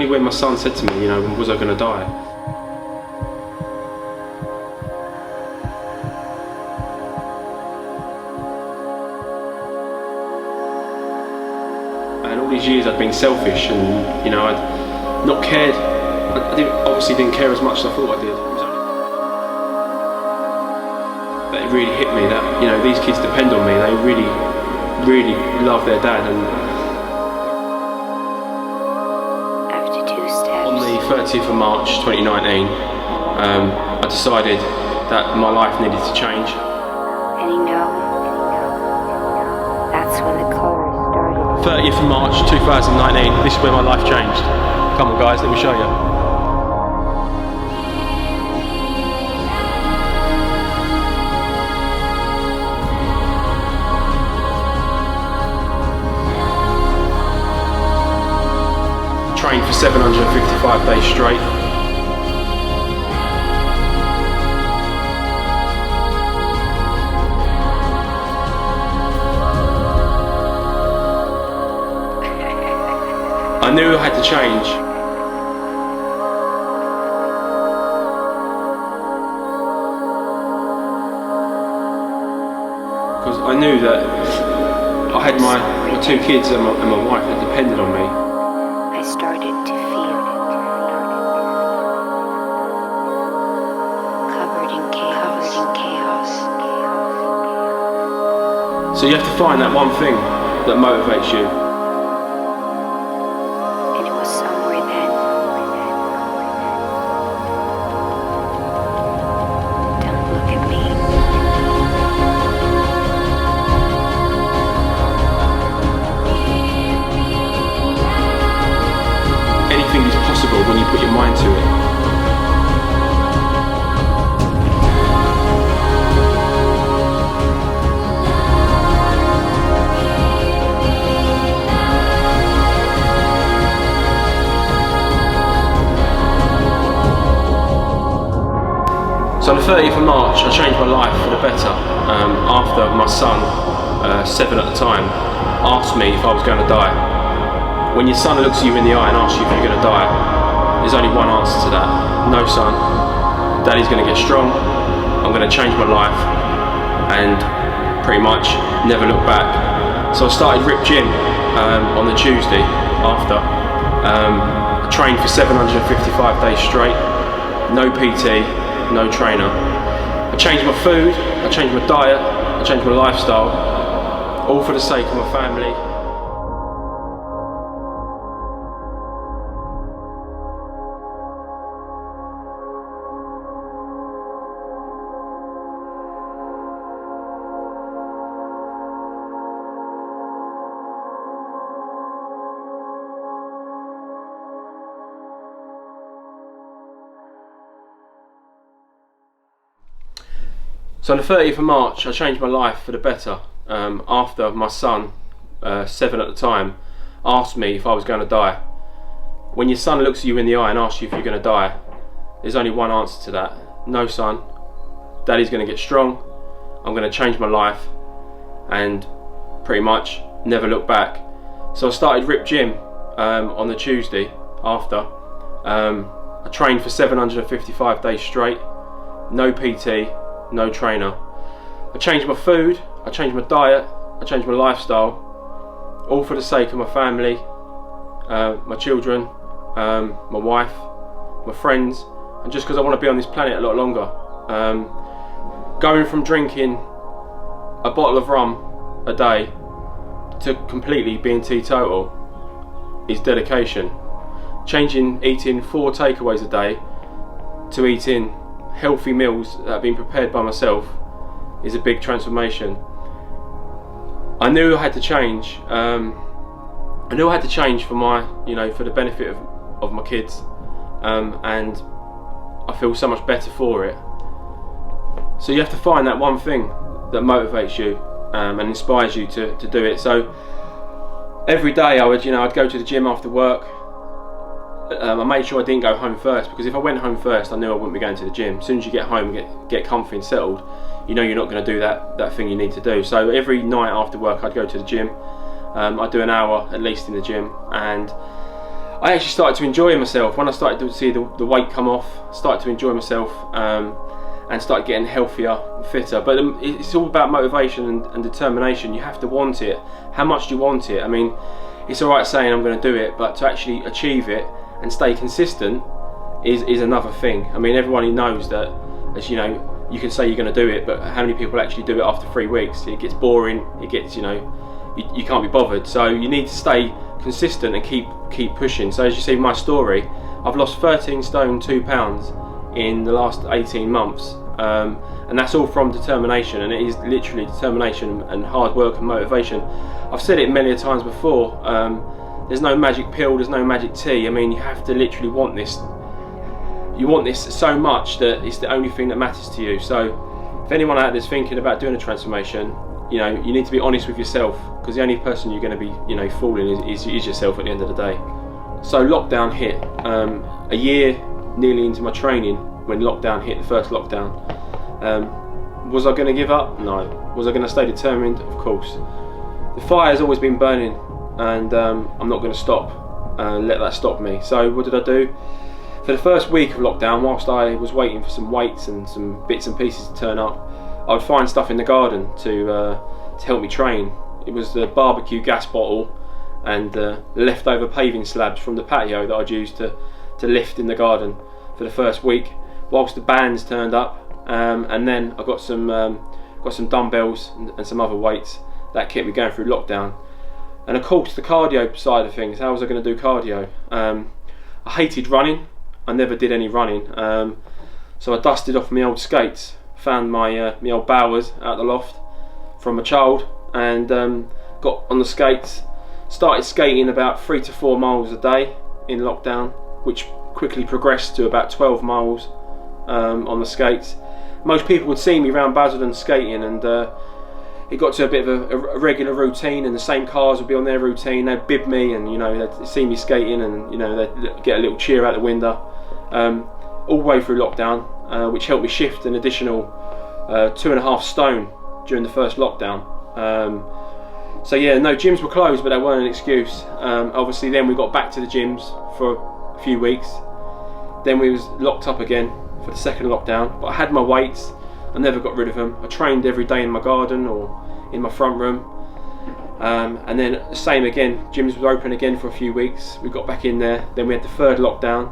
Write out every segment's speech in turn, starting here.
only when my son said to me, you know, was I going to die? And all these years I'd been selfish, and you know, I'd not cared. I obviously didn't care as much as I thought I did. But it really hit me that, you know, these kids depend on me. They really love their dad. And after 2 steps. On the 30th of March 2019, I decided that my life needed to change. And you know, that's when the colors started. 30th of March 2019, this is where my life changed. Come on guys, let me show you. Trained for 755 days straight. I knew I had to change. Because I knew that I had my 2 kids and my wife that depended on me. I started to feel covered in chaos. So you have to find that one thing that motivates you. And it was somewhere then. Don't look at me. Anything is possible when you put your mind to it. So on the 30th of March, I changed my life for the better after my son, 7 at the time, asked me if I was going to die. When your son looks you in the eye and asks you if you're going to die, there's only one answer to that. No, son. Daddy's going to get strong. I'm going to change my life and pretty much never look back. So I started Rip Gym on the Tuesday after. I trained for 755 days straight. No PT, no trainer. I changed my food, I changed my diet, I changed my lifestyle, all for the sake of my family. So on the 30th of March, I changed my life for the better after my son, 7 at the time, asked me if I was going to die. When your son looks you in the eye and asks you if you're going to die, there's only one answer to that. No, son. Daddy's going to get strong. I'm going to change my life and pretty much never look back. So I started Rip Gym on the Tuesday after. I trained for 755 days straight. No PT. No trainer. I changed my food, I changed my diet, I changed my lifestyle, all for the sake of my family, my children, my wife, my friends, and just because I want to be on this planet a lot longer. Going from drinking a bottle of rum a day to completely being teetotal is dedication. Eating 4 takeaways a day to eating healthy meals that have been prepared by myself is a big transformation. I knew I had to change. I knew I had to change for my, for the benefit of my kids, and I feel so much better for it. So you have to find that one thing that motivates you and inspires you to do it. So every day I'd go to the gym after work. I made sure I didn't go home first, because if I went home first I knew I wouldn't be going to the gym. As soon as you get home and get comfy and settled, you know you're not going to do that thing you need to do. So every night after work I'd go to the gym. I'd do an hour at least in the gym, and I actually started to enjoy myself when I started to see the weight come off. Started to enjoy myself and started getting healthier and fitter. But it's all about motivation and determination. You have to want it. How much do you want it? I mean, it's alright saying I'm going to do it, but to actually achieve it and stay consistent is another thing. I mean, everyone knows that, as you know, you can say you're going to do it, but how many people actually do it after 3 weeks? It gets boring. It gets, you know, you can't be bothered. So you need to stay consistent and keep pushing. So as you see my story, I've lost 13 stone 2 pounds in the last 18 months, and that's all from determination, and it is literally determination and hard work and motivation. I've said it many a times before, there's no magic pill, there's no magic tea. I mean, you have to literally want this. You want this so much that it's the only thing that matters to you. So if anyone out there's thinking about doing a transformation, you know, you need to be honest with yourself, because the only person you're going to be, you know, fooling is yourself at the end of the day. So lockdown hit, a year nearly into my training when lockdown hit, the first lockdown. Was I going to give up? No. Was I going to stay determined? Of course. The fire's always been burning, and I'm not going to stop, let that stop me. So what did I do? For the first week of lockdown, whilst I was waiting for some weights and some bits and pieces to turn up, I would find stuff in the garden to help me train. It was the barbecue gas bottle and leftover paving slabs from the patio that I'd used to lift in the garden for the first week, whilst the bands turned up, and then I got some dumbbells and some other weights that kept me going through lockdown. And of course, the cardio side of things. How was I going to do cardio? I hated running. I never did any running, so I dusted off my old skates, found my old Bowers out the loft from a child, and got on the skates, started skating about 3 to 4 miles a day in lockdown, which quickly progressed to about 12 miles on the skates. Most people would see me around Basildon skating, and it got to a bit of a regular routine, and the same cars would be on their routine. They'd bib me, and you know, they'd see me skating, and you know, they'd get a little cheer out the window. All the way through lockdown, which helped me shift an additional 2.5 stone during the first lockdown. So yeah, no, gyms were closed, but that weren't an excuse. Obviously then we got back to the gyms for a few weeks. Then we was locked up again for the second lockdown, but I had my weights. I never got rid of them. I trained every day in my garden or in my front room. And then same again, gyms were open again for a few weeks. We got back in there. Then we had the third lockdown,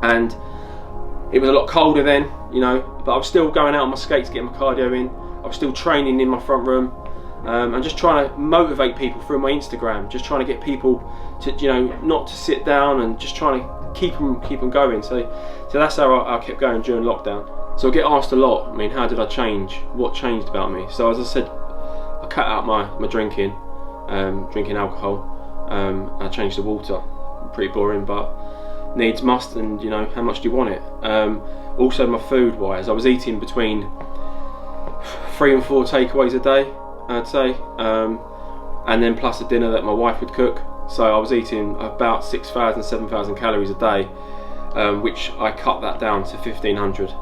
and it was a lot colder then, you know, but I was still going out on my skates, getting my cardio in. I was still training in my front room, and just trying to motivate people through my Instagram, just trying to get people to, you know, not to sit down, and just trying to keep them going. So that's how I kept going during lockdown. So I get asked a lot, I mean, how did I change? What changed about me? So as I said, I cut out my drinking alcohol. I changed the water. Pretty boring, but needs must, and you know, how much do you want it? Also my food wise, I was eating between 3 and 4 takeaways a day, I'd say, and then plus a dinner that my wife would cook. So I was eating about 6,000, 7,000 calories a day, which I cut that down to 1,500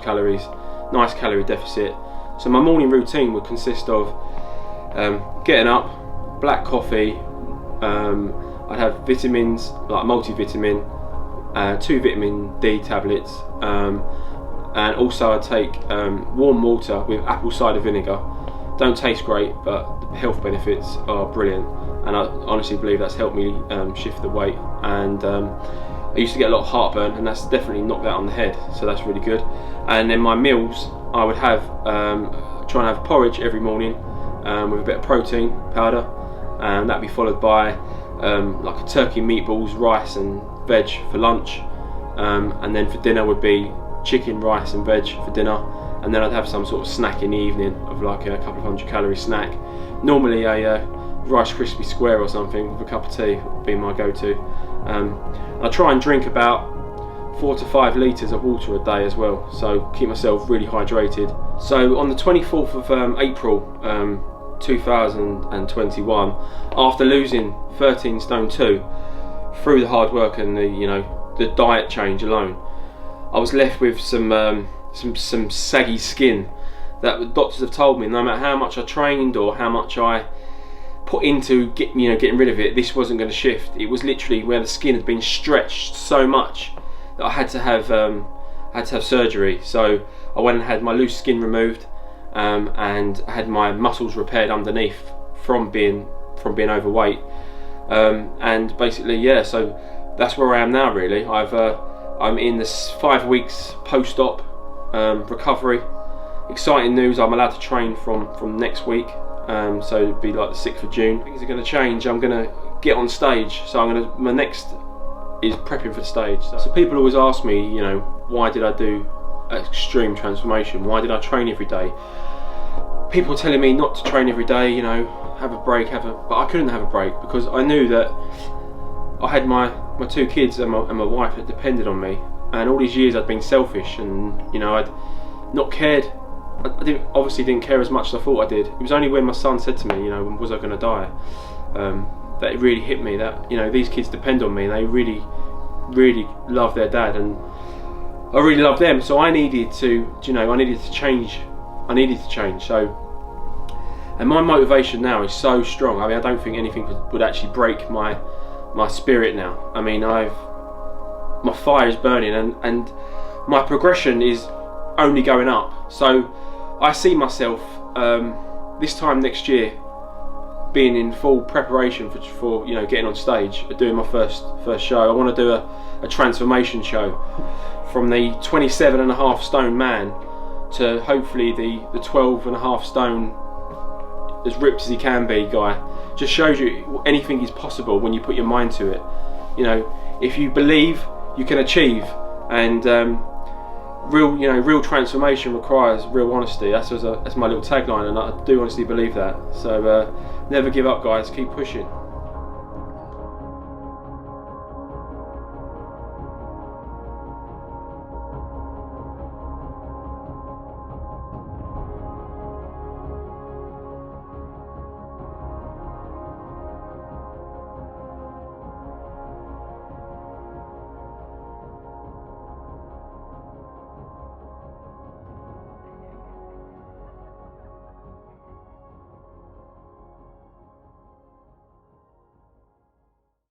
calories, nice calorie deficit. So my morning routine would consist of getting up, black coffee, I'd have vitamins like multivitamin, 2 vitamin D tablets, and also I'd take warm water with apple cider vinegar. Don't taste great, but the health benefits are brilliant, and I honestly believe that's helped me shift the weight. And I used to get a lot of heartburn, and that's definitely knocked that on the head, so that's really good. And then my meals, I would have try and have porridge every morning with a bit of protein powder, and that'd be followed by like a turkey, meatballs, rice and veg for lunch, and then for dinner would be chicken, rice and veg for dinner, and then I'd have some sort of snack in the evening of like a couple of 100-calorie snack, normally a Rice Krispie square or something with a cup of tea would be my go-to. I try and drink about 4 to 5 litres of water a day as well, so keep myself really hydrated. So on the 24th of April 2021, after losing 13 stone 2 through the hard work and the diet change alone, I was left with some saggy skin that the doctors have told me no matter how much I trained or how much I put into getting rid of it, this wasn't going to shift. It was literally where the skin had been stretched so much that I had to have surgery. So I went and had my loose skin removed, and I had my muscles repaired underneath from being overweight, and basically, yeah. So that's where I am now. Really, I'm in this 5 weeks post-op recovery. Exciting news! I'm allowed to train from next week. So it'd be like the 6th of June. Things are going to change. I'm going to get on stage. So my next is prepping for the stage. So people always ask me, you know, why did I do extreme transformation? Why did I train every day? People were telling me not to train every day, you know, have a break, but I couldn't have a break because I knew that I had my 2 kids and my wife that depended on me, and all these years I'd been selfish, and you know, I'd not cared. I obviously didn't care as much as I thought I did. It was only when my son said to me, you know, was I going to die, that it really hit me that, you know, these kids depend on me. They really, really love their dad, and I really love them. So I needed to, you know, I needed to change. So, and my motivation now is so strong. I mean, I don't think anything would actually break my spirit now. I mean, my fire is burning, and my progression is only going up. So I see myself this time next year being in full preparation for you know, getting on stage, doing my first show. I want to do a transformation show from the 27.5 stone man to hopefully the 12.5 stone, as ripped as he can be guy. Just shows you anything is possible when you put your mind to it. You know, if you believe, you can achieve, and real transformation requires real honesty. That's my little tagline, and I do honestly believe that. So never give up, guys. Keep pushing.